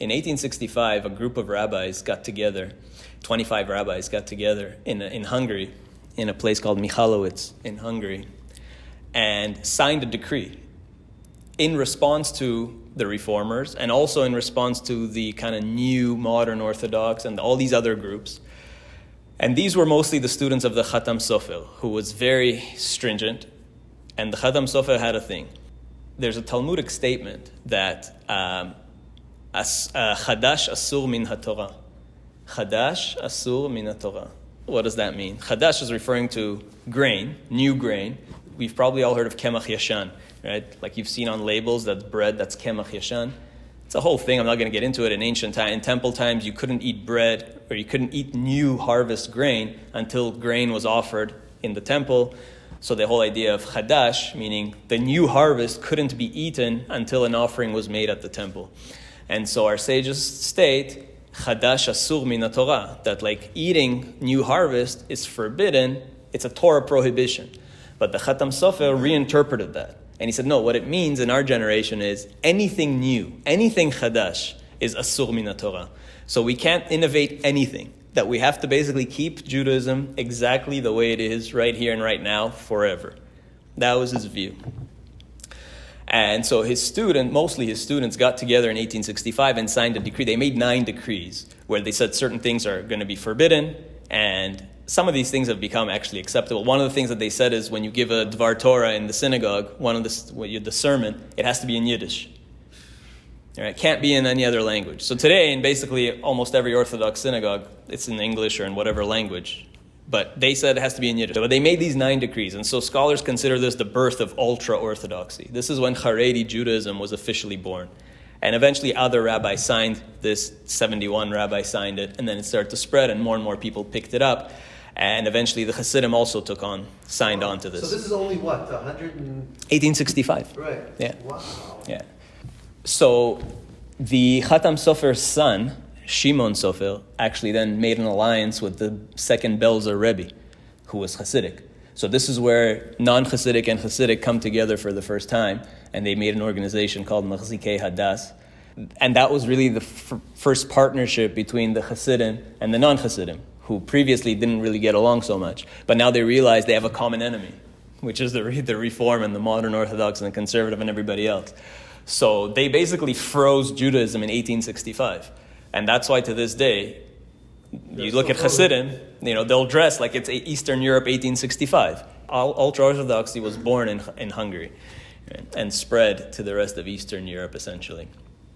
in 1865, a group of rabbis got together, 25 rabbis got together in Hungary, in a place called Michalowicz in Hungary, and signed a decree in response to the reformers and also in response to the kind of new modern Orthodox and all these other groups. And these were mostly the students of the Khatam Sofer, who was very stringent. And the Khatam Sofer had a thing. There's a Talmudic statement that Chadash Asur Min HaTorah. Chadash Asur Min HaTorah. What does that mean? Chadash is referring to grain, new grain. We've probably all heard of Kemach Yashan, right? Like you've seen on labels, that's bread, that's Kemach Yashan. It's a whole thing. I'm not going to get into it. In ancient time, in temple times, you couldn't eat bread or you couldn't eat new harvest grain until grain was offered in the temple. So the whole idea of Chadash, meaning the new harvest, couldn't be eaten until an offering was made at the temple. And so our sages state, Chadash Asur Min HaTorah, that like eating new harvest is forbidden. It's a Torah prohibition. But the Khatam Sofer reinterpreted that. And he said, no, what it means in our generation is anything new, anything Chadash is Asur Min HaTorah. So we can't innovate anything. That we have to basically keep Judaism exactly the way it is right here and right now forever. That was his view. And so mostly his students got together in 1865 and signed a decree. They made 9 decrees where they said certain things are going to be forbidden, and some of these things have become actually acceptable. One of the things that they said is when you give a Dvar Torah in the synagogue, the sermon, it has to be in Yiddish. It can't be in any other language. So today, in basically almost every Orthodox synagogue, it's in English or in whatever language. But they said it has to be in Yiddish. But they made these 9 decrees. And so scholars consider this the birth of Ultra-Orthodoxy. This is when Haredi Judaism was officially born. And eventually other rabbis signed this, 71 rabbis signed it, and then it started to spread and more people picked it up. And eventually the Hasidim also signed on to this. So this is only what, 1865. Right. Yeah. Wow. Yeah. So the Khatam Sofer's son, Shimon Sofer, actually then made an alliance with the second Belzer Rebbe, who was Hasidic. So this is where non-Hasidic and Hasidic come together for the first time, and they made an organization called Machzikei Hadas. And that was really the first partnership between the Hasidim and the non-Hasidim, who previously didn't really get along so much. But now they realize they have a common enemy, which is the Reform and the modern Orthodox and the conservative and everybody else. So they basically froze Judaism in 1865. And that's why to this day, you look at Hasidim, they'll dress like it's Eastern Europe 1865. Ultra-Orthodoxy was born in Hungary and spread to the rest of Eastern Europe essentially.